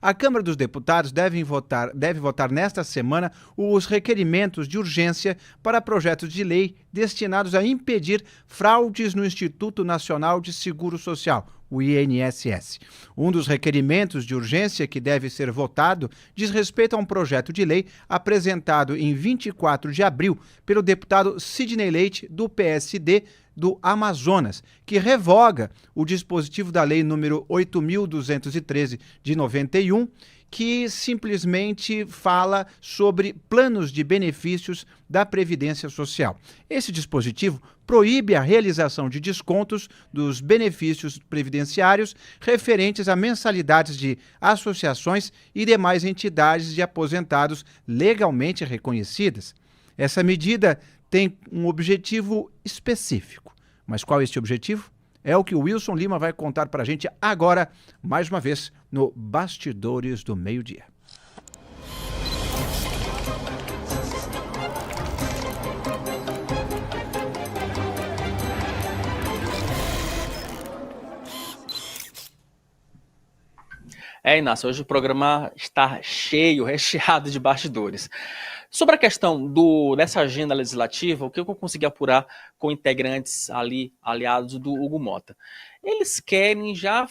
A Câmara dos Deputados deve votar nesta semana os requerimentos de urgência para projetos de lei destinados a impedir fraudes no Instituto Nacional de Seguro Social, o INSS. Um dos requerimentos de urgência que deve ser votado diz respeito a um projeto de lei apresentado em 24 de abril pelo deputado Sidney Leite, do PSD do Amazonas, que revoga o dispositivo da Lei número 8.213 de 91, que simplesmente fala sobre planos de benefícios da Previdência Social. Esse dispositivo proíbe a realização de descontos dos benefícios previdenciários referentes a mensalidades de associações e demais entidades de aposentados legalmente reconhecidas. Essa medida tem um objetivo específico. Mas qual é este objetivo? É o que o Wilson Lima vai contar para a gente agora, mais uma vez, no Bastidores do Meio-Dia. Inácio, hoje o programa está cheio, recheado de bastidores. Sobre a questão dessa agenda legislativa, o que eu consegui apurar com integrantes ali, aliados do Hugo Mota? Eles querem já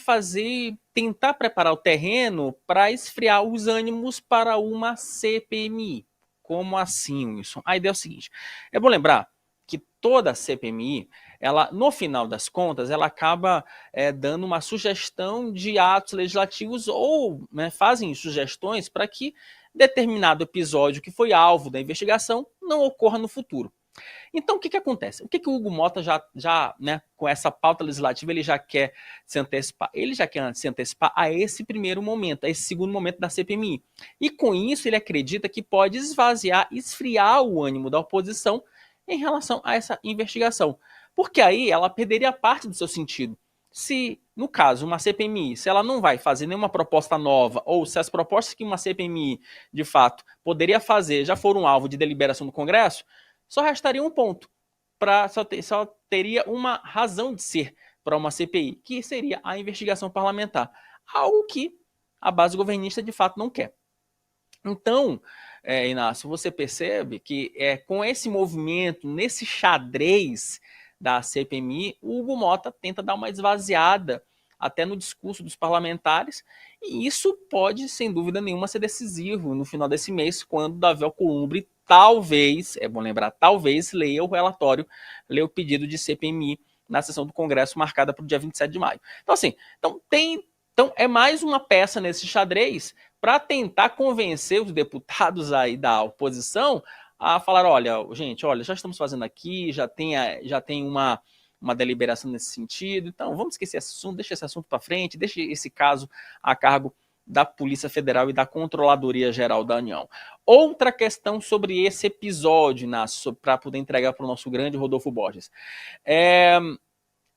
tentar preparar o terreno para esfriar os ânimos para uma CPMI. Como assim, Wilson? A ideia é o seguinte, é bom lembrar que toda a CPMI, ela, no final das contas, ela acaba dando uma sugestão de atos legislativos ou fazem sugestões para que determinado episódio que foi alvo da investigação não ocorra no futuro. Então, o que acontece? O que o Hugo Mota com essa pauta legislativa, ele já quer se antecipar? Ele já quer se antecipar a esse primeiro momento, a esse segundo momento da CPMI. E com isso, ele acredita que pode esfriar o ânimo da oposição em relação a essa investigação. Porque aí ela perderia parte do seu sentido. Se, no caso, uma CPMI, se ela não vai fazer nenhuma proposta nova, ou se as propostas que uma CPMI, de fato, poderia fazer já foram alvo de deliberação do Congresso, só restaria um ponto. Só teria uma razão de ser para uma CPI, que seria a investigação parlamentar. Algo que a base governista, de fato, não quer. Então, Inácio, você percebe que com esse movimento, nesse xadrez da CPMI, o Hugo Mota tenta dar uma esvaziada até no discurso dos parlamentares, e isso pode, sem dúvida nenhuma, ser decisivo no final desse mês, quando Davi Alcolumbre talvez, é bom lembrar, talvez leia o relatório, leia o pedido de CPMI na sessão do Congresso marcada para o dia 27 de maio. Então, assim, então é mais uma peça nesse xadrez para tentar convencer os deputados aí da oposição a falar, olha, gente, já estamos fazendo aqui, já tem uma deliberação nesse sentido, então vamos esquecer esse assunto, deixa esse assunto para frente, deixa esse caso a cargo da Polícia Federal e da Controladoria Geral da União. Outra questão sobre esse episódio, para poder entregar para o nosso grande Rodolfo Borges.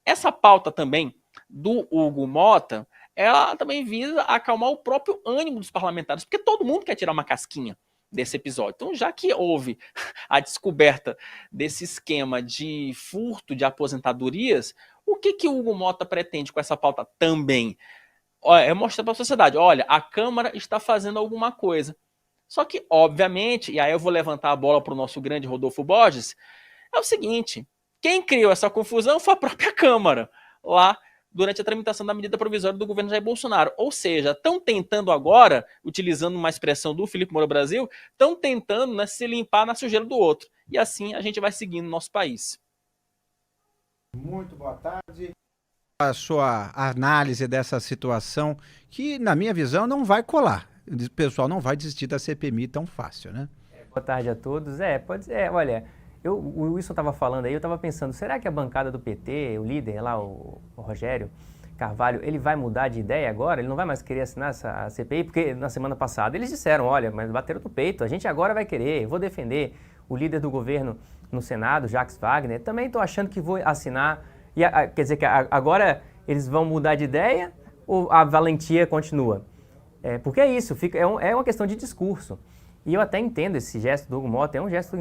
Essa pauta também do Hugo Mota, ela também visa acalmar o próprio ânimo dos parlamentares, porque todo mundo quer tirar uma casquinha desse episódio. Então, já que houve a descoberta desse esquema de furto de aposentadorias, o que o Hugo Mota pretende com essa pauta também? É mostrar para a sociedade, olha, a Câmara está fazendo alguma coisa. Só que, obviamente, e aí eu vou levantar a bola para o nosso grande Rodolfo Borges, é o seguinte, quem criou essa confusão foi a própria Câmara, lá durante a tramitação da medida provisória do governo Jair Bolsonaro. Ou seja, estão tentando agora, utilizando uma expressão do Felipe Moura Brasil, estão tentando se limpar na sujeira do outro. E assim a gente vai seguindo no nosso país. Muito boa tarde. A sua análise dessa situação, que na minha visão não vai colar. O pessoal não vai desistir da CPMI tão fácil, né? Boa tarde a todos. Pode ser, olha... o Wilson estava falando aí, eu estava pensando, será que a bancada do PT, o líder lá, o Rogério Carvalho, ele vai mudar de ideia agora? Ele não vai mais querer assinar a CPI? Porque na semana passada eles disseram, olha, mas bateram no peito, a gente agora vai querer, eu vou defender o líder do governo no Senado, Jacques Wagner, também estou achando que vou assinar. E quer dizer que agora eles vão mudar de ideia ou a valentia continua? Porque é isso, é uma questão de discurso. E eu até entendo esse gesto do Hugo Mota, é um gesto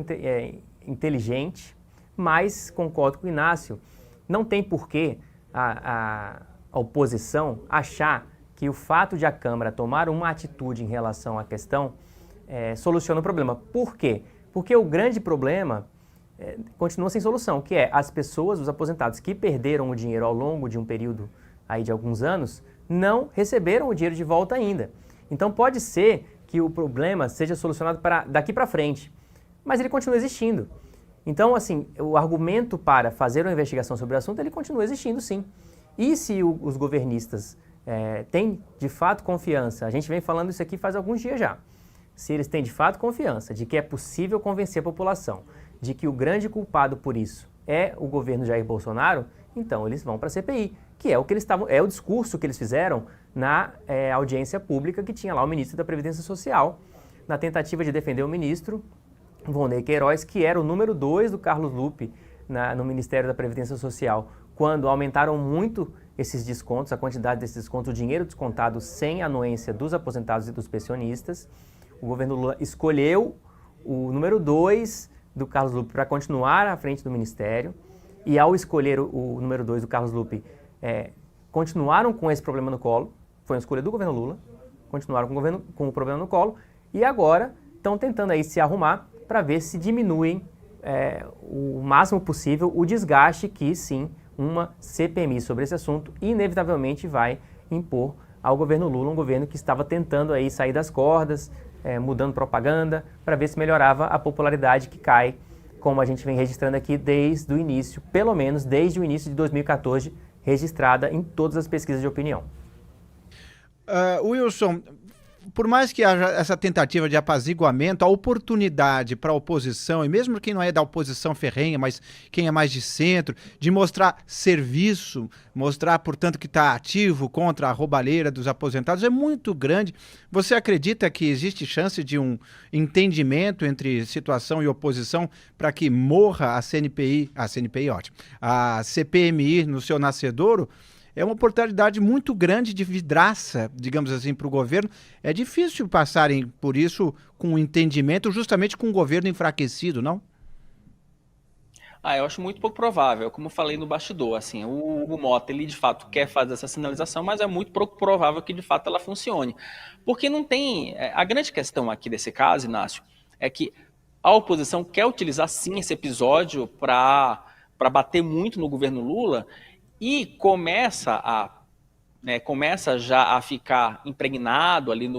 inteligente, mas concordo com o Inácio, não tem porquê a oposição achar que o fato de a Câmara tomar uma atitude em relação à questão soluciona o problema. Por quê? Porque o grande problema continua sem solução, que é as pessoas, os aposentados que perderam o dinheiro ao longo de um período aí de alguns anos, não receberam o dinheiro de volta ainda. Então pode ser que o problema seja solucionado daqui para frente, mas ele continua existindo. Então, assim, o argumento para fazer uma investigação sobre o assunto, ele continua existindo, sim. E se os governistas têm, de fato, confiança, a gente vem falando isso aqui faz alguns dias já, se eles têm, de fato, confiança de que é possível convencer a população de que o grande culpado por isso é o governo Jair Bolsonaro, então eles vão para a CPI, que é o discurso que eles fizeram na audiência pública que tinha lá o ministro da Previdência Social, na tentativa de defender o ministro Volney Queiroz, que era o número 2 do Carlos Lupe no Ministério da Previdência Social, quando aumentaram muito esses descontos, a quantidade desses descontos, o dinheiro descontado sem anuência dos aposentados e dos pensionistas. O governo Lula escolheu o número 2 do Carlos Lupe para continuar à frente do Ministério, e ao escolher o número 2 do Carlos Lupe, continuaram com esse problema no colo, foi uma escolha do governo Lula, continuaram com o problema no colo, e agora estão tentando aí se arrumar para ver se diminuem o máximo possível o desgaste que, sim, uma CPMI sobre esse assunto inevitavelmente vai impor ao governo Lula, um governo que estava tentando aí sair das cordas, mudando propaganda, para ver se melhorava a popularidade que cai, como a gente vem registrando aqui desde o início, pelo menos desde o início de 2014, registrada em todas as pesquisas de opinião. Wilson, por mais que haja essa tentativa de apaziguamento, a oportunidade para a oposição, e mesmo quem não é da oposição ferrenha, mas quem é mais de centro, de mostrar serviço, mostrar, portanto, que está ativo contra a roubalheira dos aposentados, é muito grande. Você acredita que existe chance de um entendimento entre situação e oposição para que morra a CPMI, ótimo, a CPMI no seu nascedouro? É uma oportunidade muito grande de vidraça, digamos assim, para o governo. É difícil passarem por isso com um entendimento, justamente com um governo enfraquecido, não? Eu acho muito pouco provável, como eu falei no bastidor, assim, o Hugo Mota, ele de fato quer fazer essa sinalização, mas é muito pouco provável que de fato ela funcione. Porque não tem... A grande questão aqui desse caso, Inácio, é que a oposição quer utilizar sim esse episódio para bater muito no governo Lula, e começa já a ficar impregnado ali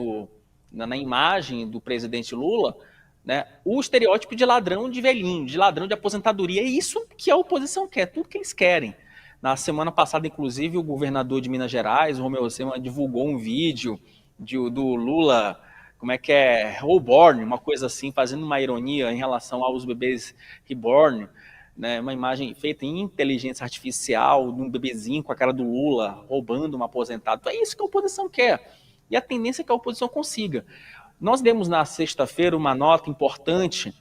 na imagem do presidente Lula, né, o estereótipo de ladrão de velhinho, de ladrão de aposentadoria. É isso que a oposição quer, tudo que eles querem. Na semana passada, inclusive, o governador de Minas Gerais, o Romeu Zema, divulgou um vídeo do Lula, reborn, uma coisa assim, fazendo uma ironia em relação aos bebês reborn, né, uma imagem feita em inteligência artificial, de um bebezinho com a cara do Lula, roubando um aposentado. Então é isso que a oposição quer. E a tendência é que a oposição consiga. Nós demos na sexta-feira uma nota importante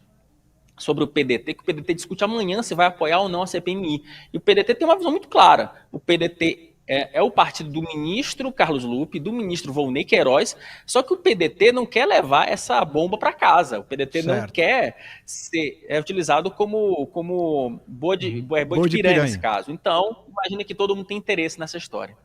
sobre o PDT, que o PDT discute amanhã se vai apoiar ou não a CPMI. E o PDT tem uma visão muito clara. O PDT é o partido do ministro Carlos Lupe, do ministro Volney Queiroz, só que o PDT não quer levar essa bomba para casa. O PDT não quer ser utilizado como boi de piranha nesse caso. Então, imagina que todo mundo tem interesse nessa história.